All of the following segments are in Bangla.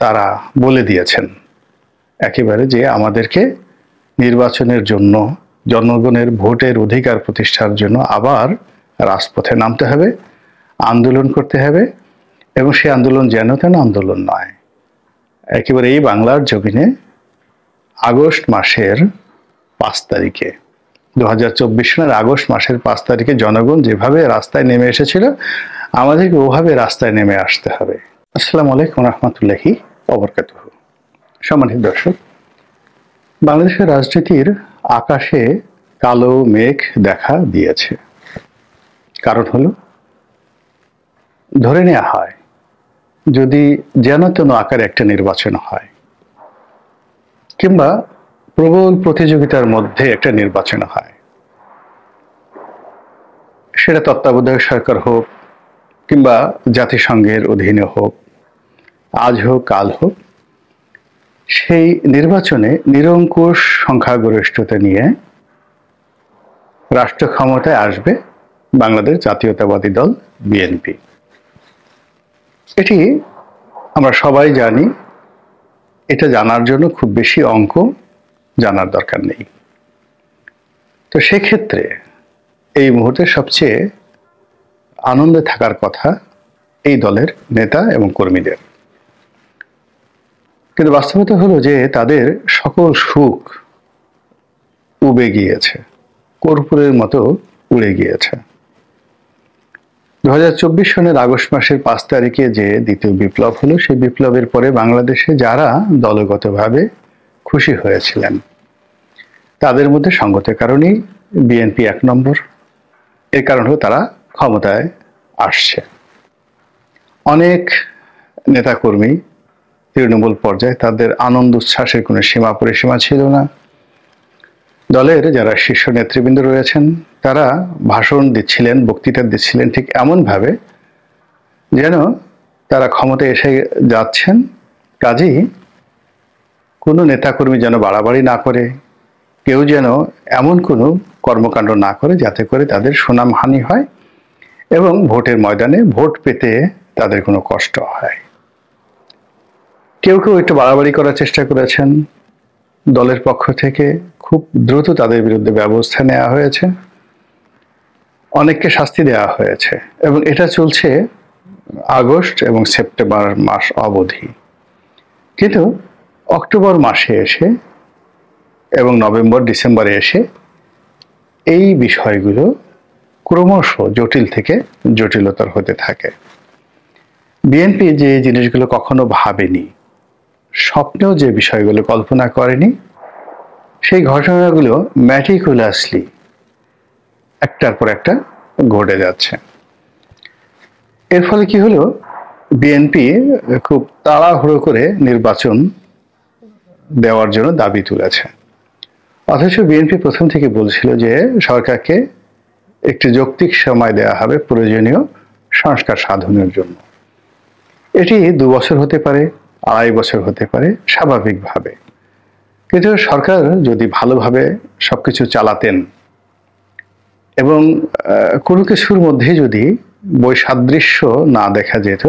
তারা বলে দিয়েছেন একেবারে যে আমাদেরকে নির্বাচনের জন্য জনগণের ভোটের অধিকার প্রতিষ্ঠার জন্য আবার রাজপথে নামতে হবে, আন্দোলন করতে হবে, এবং সেই আন্দোলন যেন তেন আন্দোলন নয়। একেবারে এই বাংলার জমিনে আগস্ট মাসের 5 তারিখে 2024 সালের আগস্ট মাসের 5 তারিখে জনগণ যেভাবে রাস্তায় নেমে এসেছিল, আমাদেরকে ওভাবে রাস্তায় নেমে আসতে হবে। আসসালামু আলাইকুম রহমতুল্লাহি ওয়া বারাকাতুহু। সম্মানিত দর্শক, বাংলাদেশের রাজনীতির আকাশে কালো মেঘ দেখা দিয়েছে। কারণ হলো, ধরে নেওয়া হয় যদি যেন তেন আকারে একটা নির্বাচন হয়, কিংবা প্রবল প্রতিযোগিতার মধ্যে একটা নির্বাচন হয়, সেটা তত্ত্বাবধায়ক সরকার হোক কিংবা জাতিসংঘের অধীনে হোক, আজ হোক কাল হোক, সেই নির্বাচনে নিরঙ্কুশ সংখ্যাগরিষ্ঠতা নিয়ে রাষ্ট্র ক্ষমতায় আসবে বাংলাদেশ জাতীয়তাবাদী দল বিএনপি। এটি আমরা সবাই জানি। এটা জানার জন্য খুব বেশি অঙ্ক জানার দরকার নেই। তো সেক্ষেত্রে এই মুহূর্তে সবচেয়ে আনন্দে থাকার কথা এই দলের নেতা এবং কর্মীদের। কিন্তু বাস্তবতা হলো যে তাদের সকল সুখ উবে গিয়েছে, কর্পূরের মতো উড়ে গিয়েছে। 2024 সনের আগস্ট মাসের 5 তারিখে যে দ্বিতীয় বিপ্লব হলো, সেই বিপ্লবের পরে বাংলাদেশে যারা দলগতভাবে খুশি হয়েছিলেন, তাদের মধ্যে সঙ্গতের কারণেই বিএনপি 1 নম্বর। এর কারণ হলো তারা ক্ষমতায় আসছে। অনেক নেতাকর্মী তৃণমূল পর্যায়ে, তাদের আনন্দ উচ্ছ্বাসের কোনো সীমা পরিসীমা ছিল না। দলের যারা শীর্ষ নেতৃবৃন্দ রয়েছেন, তারা ভাষণ দিচ্ছিলেন, বক্তৃতা দিচ্ছিলেন ঠিক এমনভাবে যেন তারা ক্ষমতায় এসে যাচ্ছেন। কাজেই কোনো নেতাকর্মী যেন বাড়াবাড়ি না করে, কেউ যেন এমন কোনো কর্মকাণ্ড না করে যাতে করে তাদের সুনামহানি হয় এবং ভোটের ময়দানে ভোট পেতে তাদের কোনো কষ্ট হয়। কেউ কেউ একটু বাড়াবাড়ি করার চেষ্টা করেছেন। দলের পক্ষ থেকে খুব দ্রুত তাদের বিরুদ্ধে ব্যবস্থা নেওয়া হয়েছে, অনেককে শাস্তি দেওয়া হয়েছে, এবং এটা চলছে আগস্ট এবং সেপ্টেম্বর মাস অবধি। কিন্তু অক্টোবর মাসে এসে এবং নভেম্বর ডিসেম্বরে এসে এই বিষয়গুলো ক্রমশ জটিল থেকে জটিলতর হতে থাকে। বিএনপি যে জিনিসগুলো কখনো ভাবেনি, স্বপ্নেও যে বিষয়গুলো কল্পনা করেনি, সেই ঘটনাগুলো ম্যাটিকুলাসলি একটার পর একটা ঘটে যাচ্ছে। এর ফলে কি হলো, বিএনপি খুব তাড়াহুড়ো করে নির্বাচন দেওয়ার জন্য দাবি তুলেছে। অথচ বিএনপি প্রথম থেকে বলছিল যে সরকারকে একটি যৌক্তিক সময় দেওয়া হবে প্রয়োজনীয় সংস্কার সাধনের জন্য। এটি 2 বছর হতে পারে, 2.5 বছর হতে পারে, স্বাভাবিকভাবে। কিন্তু সরকার যদি ভালোভাবে সবকিছু চালাতেন এবং কোনো কিছুর মধ্যে যদি বৈসাদৃশ্য না দেখা যেত,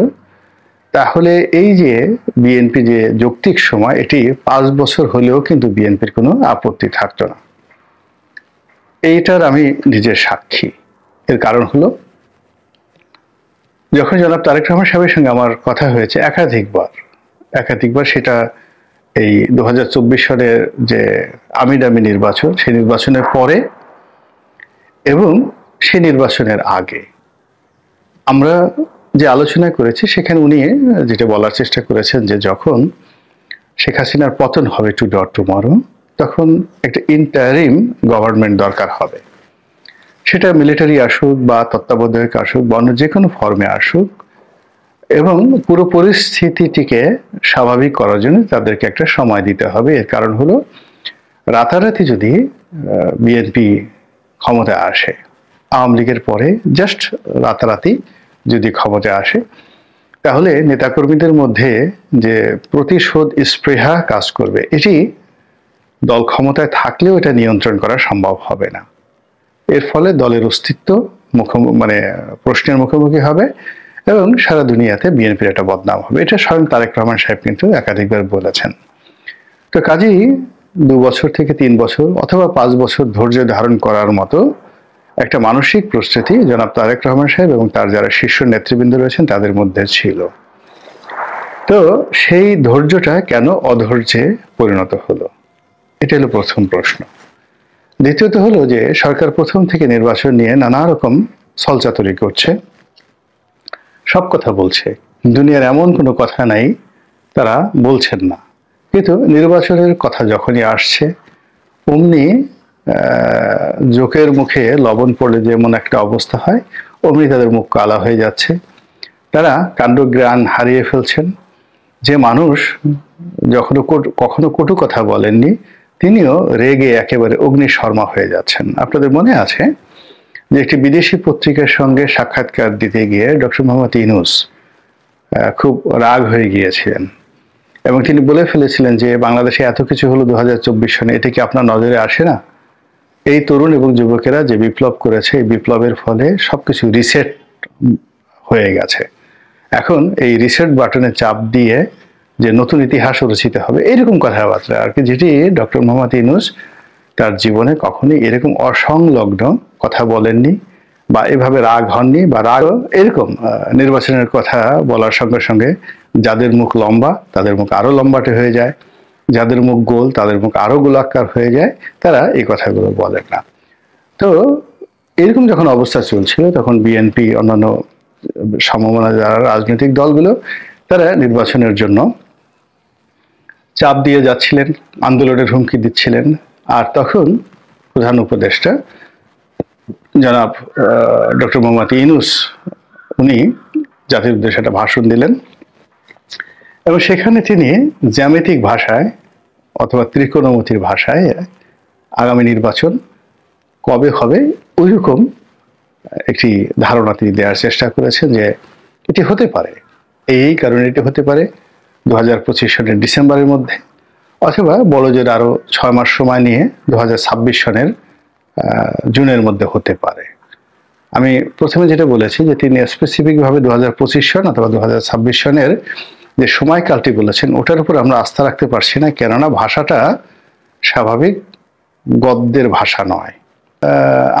তাহলে এই যে বিএনপি যে যৌক্তিক সময়, এটি 5 বছর হলেও কিন্তু বিএনপির কোনো আপত্তি থাকতো না। এইটার আমি নিজের সাক্ষী। এর কারণ হলো, যখন জনাব তারেক রহমান সাহেবের সঙ্গে আমার কথা হয়েছে একাধিকবার, সেটা এই 2024 সালের যে আমিডামি নির্বাচন, সেই নির্বাচনের পরে এবং সেই নির্বাচনের আগে আমরা যে আলোচনা করেছি, সেখানে উনি যেটা বলার চেষ্টা করেছেন যে যখন শেখ হাসিনার পতন হবে টুমরো, তখন একটা ইন্টারিম গভর্নমেন্ট দরকার হবে। সেটা মিলিটারি আসুক বা তত্ত্বাবধায়ক আসুক বা অন্য যে কোনো ফর্মে আসুক, এবং পুরো পরিস্থিতিটিকে স্বাভাবিক করার জন্য তাদেরকে একটা সময় দিতে হবে। এর কারণ হলো, রাতারাতি যদি বিএনপি ক্ষমতায় আসে, আওয়ামী লীগের পরে জাস্ট রাতারাতি যদি ক্ষমতায় আসে, তাহলে নেতাকর্মীদের মধ্যে যে প্রতিশোধ স্পৃহা কাজ করবে, এটি দল ক্ষমতায় থাকলেও এটা নিয়ন্ত্রণ করা সম্ভব হবে না। এর ফলে দলের অস্তিত্ব প্রশ্নের মুখোমুখি হবে এবং সারা দুনিয়াতে বিএনপির একটা বদনাম হবে। এটা স্বয়ং তারেক রহমান সাহেব কিন্তু একাধিকবার বলেছেন। তো কাজেই 2 বছর থেকে 3 বছর অথবা 5 বছর ধৈর্য ধারণ করার মতো একটা মানসিক প্রস্তুতি জনাব তারেক রহমান সাহেব এবং তার যারা শীর্ষ নেতৃবৃন্দ রয়েছেন তাদের মধ্যে ছিল। তো সেই ধৈর্যটা কেন অধৈর্যে পরিণত হলো, এটা হলো প্রথম প্রশ্ন। দ্বিতীয়ত হলো যে সরকার প্রথম থেকে নির্বাচন নিয়ে নানা রকম ছলচাতুরি করছে, সব কথা বলছে, দুনিয়ার এমন কোনো কথা নাই তারা বলছেন না, কিন্তু নির্বাচনের কথা যখনই আসছে অমনি জোকের মুখে লবণ পড়লে যেমন একটা অবস্থা হয় অমনি তাদের মুখ কালা হয়ে যাচ্ছে। তারা কাণ্ডজ্ঞান হারিয়ে ফেলছেন। যে মানুষ কখনো কটু কথা বলেননি তিনিও রেগে একেবারে অগ্নিশর্মা হয়ে যাচ্ছেন। আপনাদের মনে আছে যে একটি বিদেশি পত্রিকার সঙ্গে সাক্ষাৎকার দিতে গিয়ে ডক্টর মোহাম্মদ ইউনূস খুব রাগ হয়ে গিয়েছিলেন এবং তিনি বলে ফেলেছিলেন যে বাংলাদেশে এত কিছু হলো 2024 সনে, এটা কি আপনার নজরে আসে না? এই তরুণ এবং যুবকেরা যে বিপ্লব করেছে এই বিপ্লবের ফলে সবকিছু রিসেট হয়ে গেছে। এখন এই রিসেট বাটনে চাপ দিয়ে যে নতুন ইতিহাস রচিত হবে এরকম কথাবার্তা আর কি, যেটি ডক্টর মোহাম্মদ ইউনূস তার জীবনে কখনোই এরকম অসংলগ্ন কথা বলেননি বা এভাবে রাগ হননি বা রাগ এরকম নির্বাচনের কথা বলার সঙ্গে সঙ্গে যাদের মুখ লম্বা তাদের মুখ আরো লম্বাটে হয়ে যায়, যাদের মুখ গোল তাদের মুখ আরো গোলাকার হয়ে যায়, তারা এই কথাগুলো বলেন না। তো এরকম যখন অবস্থা চলছিল তখন বিএনপি অন্যান্য সমমনা যারা রাজনৈতিক দলগুলো তারা নির্বাচনের জন্য চাপ দিয়ে যাচ্ছিলেন, আন্দোলনের হুমকি দিচ্ছিলেন। আর তখন প্রধান উপদেষ্টা জনাব ডক্টর মোহাম্মদ ইউনূস উনি জাতির উদ্দেশ্যে একটা ভাষণ দিলেন এবং সেখানে তিনি জ্যামিতিক ভাষায় অথবা ত্রিকোণমিতির ভাষায় আগামী নির্বাচন কবে হবে ওইরকম একটি ধারণা তিনি দেওয়ার চেষ্টা করেছেন যে এটি হতে পারে, এই কারণে এটি হতে পারে 2025 সনের ডিসেম্বরের মধ্যে অথবা বড় জোর আরো 6 মাস সময় নিয়ে 2026 সনের জুনের মধ্যে হতে পারে। আমি প্রথমে যেটা বলেছি যে তিনি স্পেসিফিকভাবে 2025 সন অথবা 2026 সনের যে সময়কালটি বলেছেন ওটার উপর আমরা আস্থা রাখতে পারছি না, কেননা ভাষাটা স্বাভাবিক গদ্যের ভাষা নয়।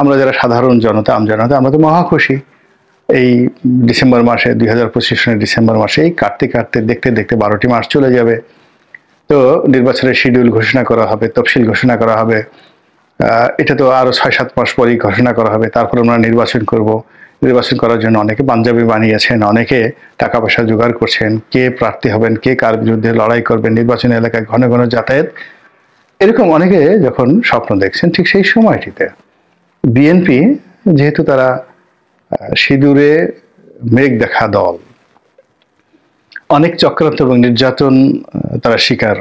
আমরা যারা সাধারণ জনতা আমজনতা আমরা তো মহা খুশি এই ডিসেম্বর মাসে 2025 সনের ডিসেম্বর মাসে কাটতে কাটতে দেখতে দেখতে 12টি মাস চলে যাবে। তো নির্বাচনের শিডিউল ঘোষণা করা হবে, তফসিল ঘোষণা করা হবে, এটা তো আরো 6-7 মাস পরেই ঘোষণা করা হবে। তারপর আমরা নির্বাচন করব। নির্বাচন করার জন্য অনেকে পাঞ্জাবি বানিয়েছেন, অনেকে টাকা পয়সা জোগাড় করছেন, কে প্রার্থী হবেন, কে কার বিরুদ্ধে লড়াই করবেন, নির্বাচনী এলাকায় ঘন ঘন যাতায়াত, এরকম অনেকে যখন স্বপ্ন দেখছেন ঠিক সেই সময়টিতে বিএনপি যেহেতু তারা সিঁদুরে মেঘ দেখা দল, অনেক চক্রান্ত এবং নির্যাতন তারা শিকার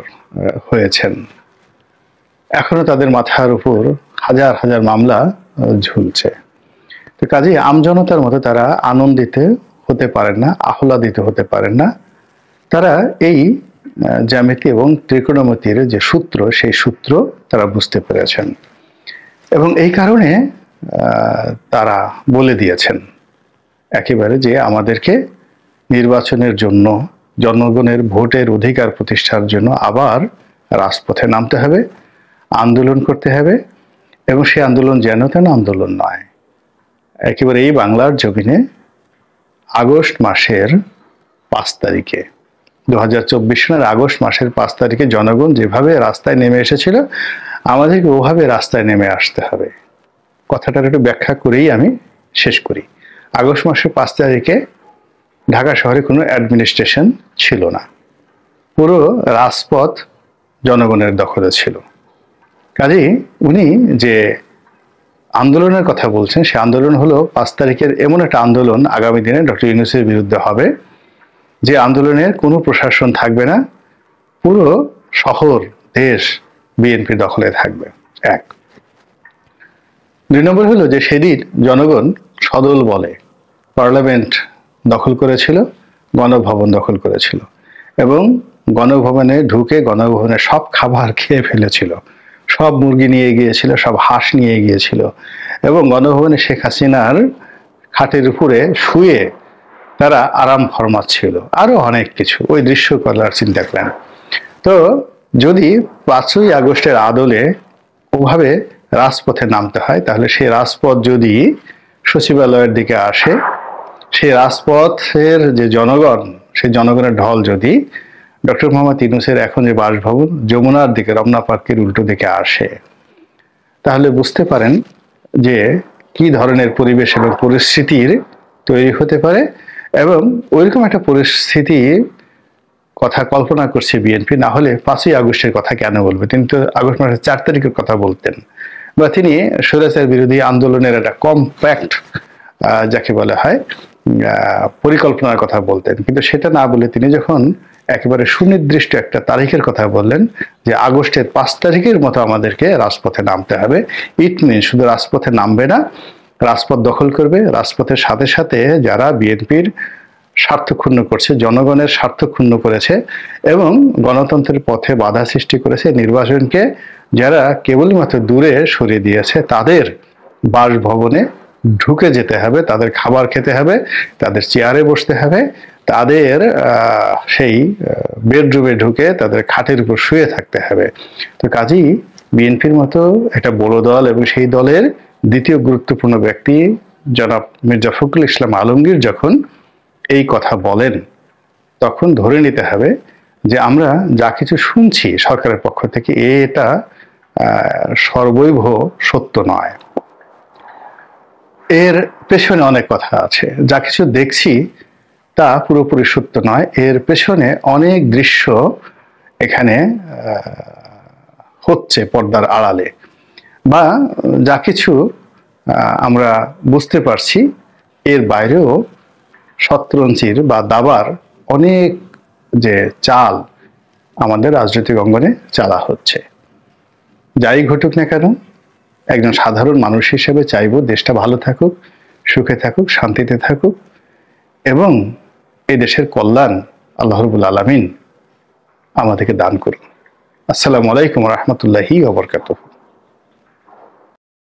হয়েছেন, এখনো তাদের মাথার উপর হাজার হাজার মামলা ঝুলছে। তো কাজেই আমজনতার মতো তারা আনন্দিত হতে পারেন না, আহ্লাদিত হতে পারেন না। তারা এই জ্যামিতি এবং ত্রিকোণমিতির যে সূত্র সেই সূত্র তারা বুঝতে পেরেছেন এবং এই কারণে তারা বলে দিয়েছেন একেবারে যে আমাদেরকে নির্বাচনের জন্য জনগণের ভোটের অধিকার প্রতিষ্ঠার জন্য আবার রাজপথে নামতে হবে, আন্দোলন করতে হবে এবং সেই আন্দোলন যেন তেন আন্দোলন নয়, একেবারে এই বাংলার জমিনে আগস্ট মাসের 5 তারিখে 2024 সনের আগস্ট মাসের 5 তারিখে জনগণ যেভাবে রাস্তায় নেমে এসেছিল আমাদেরকে ওভাবে রাস্তায় নেমে আসতে হবে। কথাটার একটু ব্যাখ্যা করেই আমি শেষ করি। আগস্ট মাসের 5 তারিখে ঢাকা শহরে কোনো অ্যাডমিনিস্ট্রেশন ছিল না, পুরো রাজপথ জনগণের দখলে ছিল। কাজেই উনি যে আন্দোলনের কথা বলছেন সে আন্দোলন হলো 5 তারিখের এমন একটা আন্দোলন আগামী দিনে ডক্টর ইউনূসের বিরুদ্ধে হবে যে আন্দোলনের কোনো প্রশাসন থাকবে না, পুরো শহর দেশ বিএনপি দখলে থাকবে। 1। 2 নম্বর হলো যে সেদিন জনগণ সদল বলে পার্লামেন্ট দখল করেছিল, গণভবন দখল করেছিল এবং গণভবনে ঢুকে গণভবনের সব খাবার খেয়ে ফেলেছিল, সব মুরগি নিয়ে গিয়েছিল, সব হাঁস নিয়ে গিয়েছিল এবং গণভবনে শেখ হাসিনার খাটের উপরে শুয়ে তারা আরাম ফরমাচ্ছিল, আরো অনেক কিছু, ওই দৃশ্যকলার চিন্তা করেন। তো যদি 5ই আগস্টের আদলে ওভাবে রাজপথে নামতে হয়, তাহলে সেই রাজপথ যদি সচিবালয়ের দিকে আসে, সেই রাজপথের যে জনগণ, সেই জনগণের ঢল যদি ডক্টর মোহাম্মদ ইউনূসের এখন যে বাসভবন যমুনার দিকে, রমনা পার্কের উল্টো দিকে আসে, তাহলে বুঝতে পারেন যে কি ধরনের পরিবেশ এবং পরিস্থিতির তৈরি হতে পারে। এবং ওইরকম একটা পরিস্থিতি কথা কল্পনা করছে বিএনপি, না হলে 5ই আগস্টের কথা কেন বলবে? তিনি তো আগস্ট মাসের 4 তারিখের কথা বলতেন, বা তিনি স্বৈরাচার বিরোধী আন্দোলনের একটা কম্প্যাক্ট যাকে বলা হয় পরিকল্পনার কথা বলতেন। কিন্তু সেটা না বলে তিনি যখন একেবারে সুনির্দিষ্ট একটা তারিখের কথা বললেন যে আগস্টের 5 তারিখের মতো আমাদেরকে রাজপথে নামতে হবে, ইট মিন শুধু রাজপথে নামবে না, রাজপথ দখল করবে, রাজপথের সাথে সাথে যারা বিএনপির স্বার্থ ক্ষুণ্ণ করছে, জনগণের স্বার্থ ক্ষুণ্ণ করেছে এবং গণতন্ত্রের পথে বাধা সৃষ্টি করেছে, নির্বাচনকে যারা কেবলমাত্র দূরে সরিয়ে দিয়েছে, তাদের বাসভবনে ঢুকে যেতে হবে, তাদের খাবার খেতে হবে, তাদের চেয়ারে বসতে হবে, তাদের সেই বেডরুমে ঢুকে তাদের খাটের উপর শুয়ে থাকতে হবে। তো কাজেই বিএনপির মতো একটা বড় দল এবং সেই দলের দ্বিতীয় গুরুত্বপূর্ণ ব্যক্তি জনাব মির্জা ফখরুল ইসলাম আলমগীর যখন এই কথা বলেন, তখন ধরে নিতে হবে যে আমরা যা কিছু শুনছি সরকারের পক্ষ থেকে এটা সর্বৈব সত্য নয়, এর পেছনে অনেক কথা আছে। যা কিছু দেখছি তা পুরোপুরি সত্য নয়, এর পেছনে অনেক দৃশ্য এখানে হচ্ছে পর্দার আড়ালে, বা যা কিছু আমরা বুঝতে পারছি এর বাইরেও শতরঞ্চির বা দাবার অনেক যে চাল আমাদের রাজনৈতিক অঙ্গনে চালা হচ্ছে। যাই ঘটুক না কেন, একজন সাধারণ মানুষ হিসেবে চাইবো দেশটা ভালো থাকুক, সুখে থাকুক, শান্তিতে থাকুক এবং এই দেশের কল্যাণ আল্লাহ রাব্বুল আলামিন আমাদেরকে দান করুন। আসসালামু আলাইকুম ওয়া রাহমাতুল্লাহি ওয়া বারাকাতুহু।